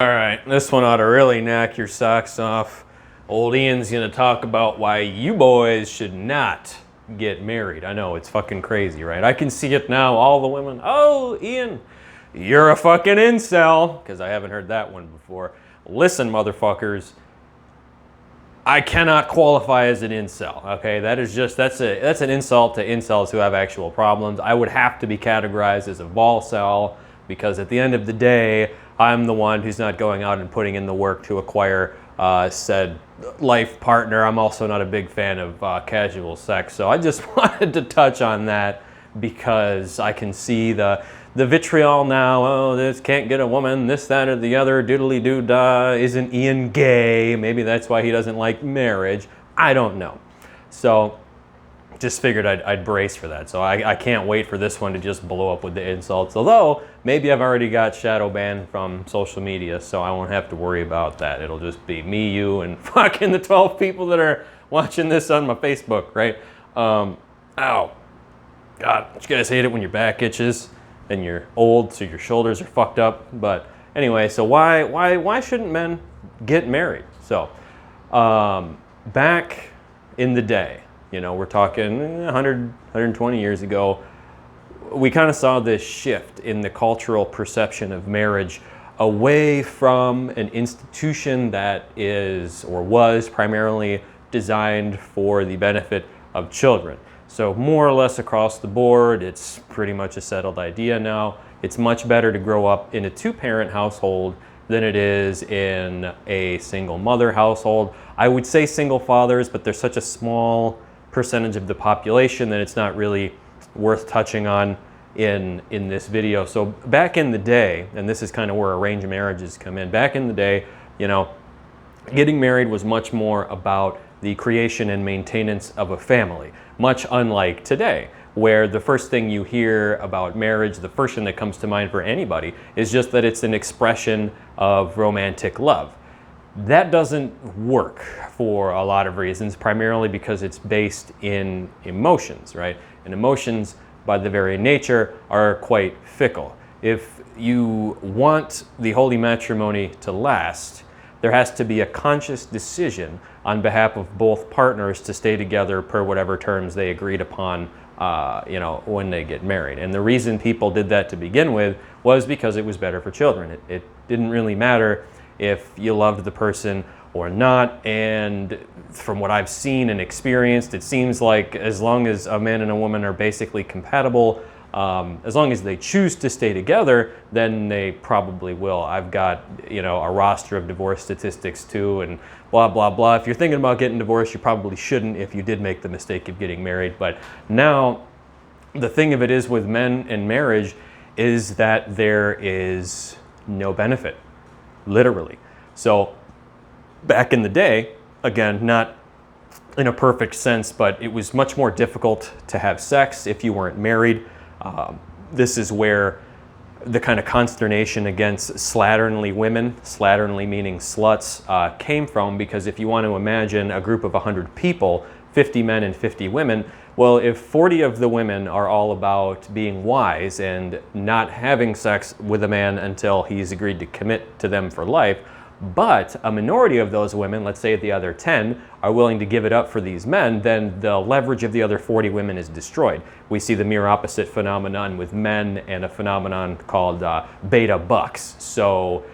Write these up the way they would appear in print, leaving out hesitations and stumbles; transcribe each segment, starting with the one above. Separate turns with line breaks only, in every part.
All right, this one ought to really knock your socks off. Old Ian's gonna talk about why you boys should not get married. I know, it's fucking crazy, right? I can see it now, all the women. Oh, Ian, you're a fucking incel. Because I haven't heard that one before. Listen, motherfuckers, I cannot qualify as an incel, okay? That's an insult to incels who have actual problems. I would have to be categorized as a volcel because at the end of the day, I'm the one who's not going out and putting in the work to acquire said life partner. I'm also not a big fan of casual sex, so I just wanted to touch on that because I can see the vitriol now. Oh, this can't get a woman, this, that, or the other, doodly doo dah. Isn't Ian gay? Maybe that's why he doesn't like marriage. I don't know. So just figured I'd brace for that. So I can't wait for this one to just blow up with the insults. Although, maybe I've already got shadow banned from social media, so I won't have to worry about that. It'll just be me, you, and fucking the 12 people that are watching this on my Facebook, right? Ow. God, don't you guys hate it when your back itches and you're old, so your shoulders are fucked up? But anyway, so why shouldn't men get married? So, back in the day, you know, we're talking 100, 120 years ago, we kind of saw this shift in the cultural perception of marriage away from an institution that is or was primarily designed for the benefit of children. So more or less across the board, it's pretty much a settled idea now. It's much better to grow up in a two-parent household than it is in a single mother household. I would say single fathers, but there's such a small percentage of the population that it's not really worth touching on in this video. So back in the day, and this is kind of where arranged marriages come in, back in the day, you know, getting married was much more about the creation and maintenance of a family, much unlike today, where the first thing you hear about marriage, the first thing that comes to mind for anybody is just that it's an expression of romantic love. That doesn't work for a lot of reasons, primarily because it's based in emotions, right? And emotions, by the very nature, are quite fickle. If you want the holy matrimony to last, there has to be a conscious decision on behalf of both partners to stay together per whatever terms they agreed upon, you know, when they get married. And the reason people did that to begin with was because it was better for children. It didn't really matter if you loved the person or not, and from what I've seen and experienced, it seems like as long as a man and a woman are basically compatible, as long as they choose to stay together, then they probably will. I've got, you know, a roster of divorce statistics too, and blah, blah, blah. If you're thinking about getting divorced, you probably shouldn't if you did make the mistake of getting married. But now, the thing of it is with men and marriage is that there is no benefit. Literally. So back in the day, again, not in a perfect sense, but it was much more difficult to have sex if you weren't married. This is where the kind of consternation against slatternly women, slatternly meaning sluts, came from, because if you want to imagine a group of 100 people, 50 men and 50 women, well, if 40 of the women are all about being wise and not having sex with a man until he's agreed to commit to them for life, but a minority of those women, let's say the other 10, are willing to give it up for these men, then the leverage of the other 40 women is destroyed. We see the mirror opposite phenomenon with men and a phenomenon called beta bucks. So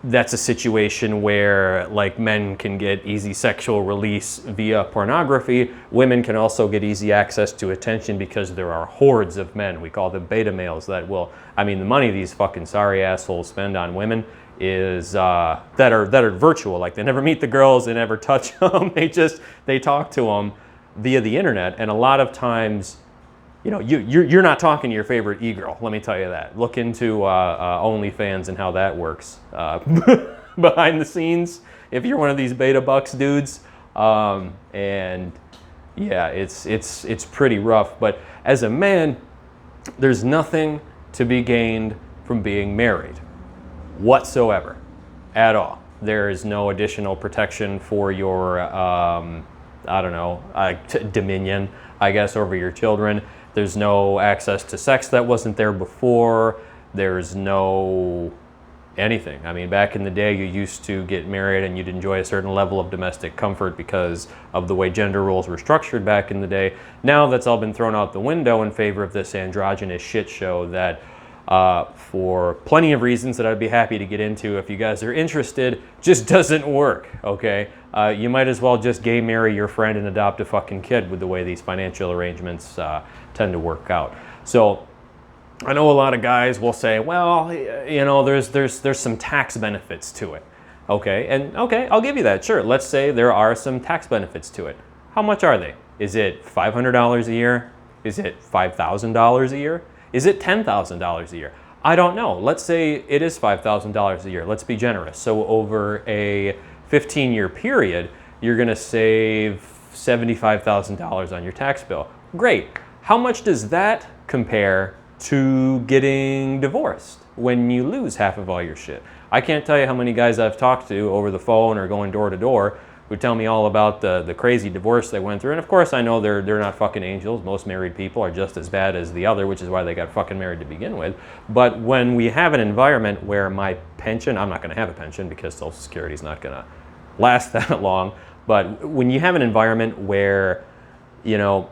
that's a situation where, like, men can get easy sexual release via pornography. Women can also get easy access to attention because there are hordes of men. We call them beta males that will, I mean, the money these fucking sorry assholes spend on women is that are virtual. Like, they never meet the girls, they never touch them. They talk to them via the internet, and a lot of times, you know, you're not talking to your favorite e-girl, let me tell you that. Look into OnlyFans and how that works behind the scenes if you're one of these beta bucks dudes. And yeah, it's pretty rough. But as a man, there's nothing to be gained from being married whatsoever, at all. There is no additional protection for your, dominion, I guess, over your children. There's no access to sex that wasn't there before. There's no anything. I mean, back in the day, you used to get married and you'd enjoy a certain level of domestic comfort because of the way gender roles were structured back in the day. Now that's all been thrown out the window in favor of this androgynous shit show that, for plenty of reasons that I'd be happy to get into if you guys are interested, just doesn't work, okay? You might as well just gay marry your friend and adopt a fucking kid with the way these financial arrangements tend to work out. So I know a lot of guys will say, well, you know, there's some tax benefits to it. Okay, and okay, I'll give you that. Sure, let's say there are some tax benefits to it. How much are they? Is it $500 a year? Is it $5,000 a year? Is it $10,000 a year? I don't know. Let's say it is $5,000 a year. Let's be generous. So over a 15-year period, you're going to save $75,000 on your tax bill. Great. How much does that compare to getting divorced when you lose half of all your shit? I can't tell you how many guys I've talked to over the phone or going door to door who tell me all about the crazy divorce they went through. And of course I know they're not fucking angels. Most married people are just as bad as the other, which is why they got fucking married to begin with. But when we have an environment where my pension, I'm not gonna have a pension because Social Security is not gonna last that long, but when you have an environment where, you know,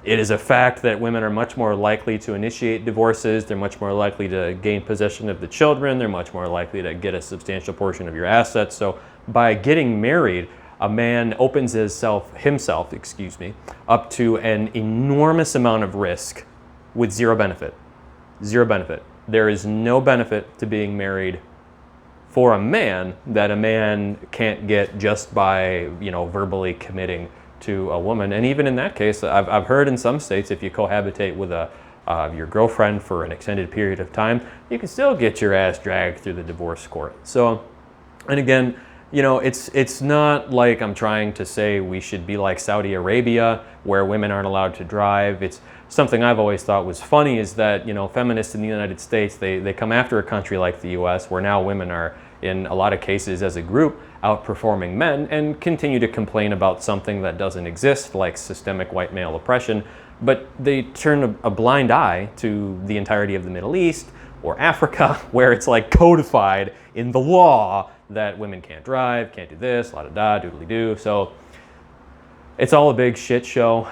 it is a fact that women are much more likely to initiate divorces, they're much more likely to gain possession of the children, they're much more likely to get a substantial portion of your assets. So by getting married, a man opens himself, up to an enormous amount of risk with zero benefit. Zero benefit. There is no benefit to being married for a man that a man can't get just by, you know, verbally committing to a woman. And even in that case, I've heard in some states, if you cohabitate with your girlfriend for an extended period of time, you can still get your ass dragged through the divorce court. So, and again, you know, it's not like I'm trying to say we should be like Saudi Arabia, where women aren't allowed to drive. It's something I've always thought was funny is that, you know, feminists in the United States, they come after a country like the US, where now women are, in a lot of cases as a group, outperforming men, and continue to complain about something that doesn't exist, like systemic white male oppression, but they turn a blind eye to the entirety of the Middle East or Africa, where it's like codified in the law that women can't drive, can't do this, la-da-da, doodly-doo. So it's all a big shit show.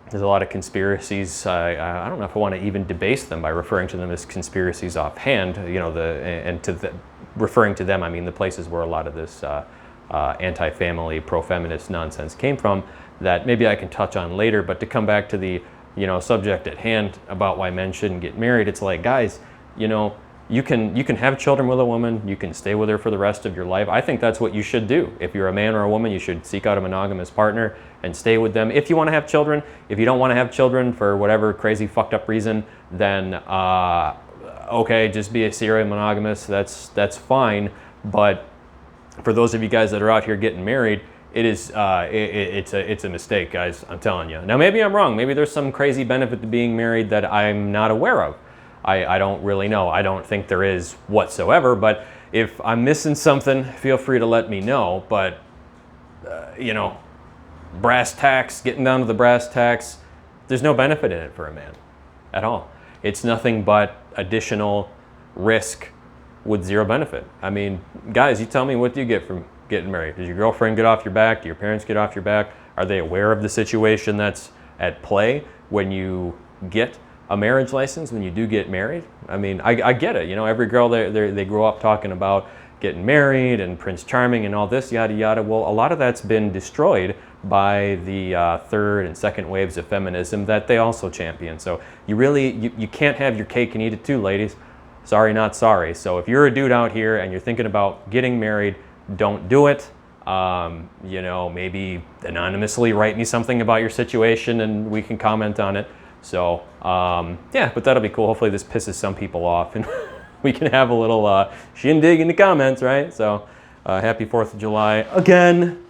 There's a lot of conspiracies. I don't know if I want to even debase them by referring to them as conspiracies offhand. You know, referring to them, I mean the places where a lot of this anti-family, pro-feminist nonsense came from. That maybe I can touch on later. But to come back to the, you know, subject at hand about why men shouldn't get married, it's like, guys, you know, you can have children with a woman, you can stay with her for the rest of your life. I think that's what you should do. If you're a man or a woman, you should seek out a monogamous partner and stay with them. If you want to have children, if you don't want to have children for whatever crazy fucked up reason, then okay, just be a serial monogamous, that's fine. But for those of you guys that are out here getting married, it is it's a mistake, guys, I'm telling you. Now maybe I'm wrong, maybe there's some crazy benefit to being married that I'm not aware of. I don't really know. I don't think there is whatsoever, but if I'm missing something, feel free to let me know. But, you know, brass tacks, getting down to the brass tacks, there's no benefit in it for a man at all. It's nothing but additional risk with zero benefit. I mean, guys, you tell me, what do you get from getting married? Does your girlfriend get off your back? Do your parents get off your back? Are they aware of the situation that's at play when you get a marriage license, when you do get married? I mean, I get it. You know, every girl, they grow up talking about getting married and Prince Charming and all this, yada, yada. Well, a lot of that's been destroyed by the third and second waves of feminism that they also champion. So you can't have your cake and eat it too, ladies. Sorry, not sorry. So if you're a dude out here and you're thinking about getting married, don't do it. You know, maybe anonymously write me something about your situation and we can comment on it. So, yeah, but that'll be cool. Hopefully this pisses some people off and we can have a little shindig in the comments, right? So, happy 4th of July again.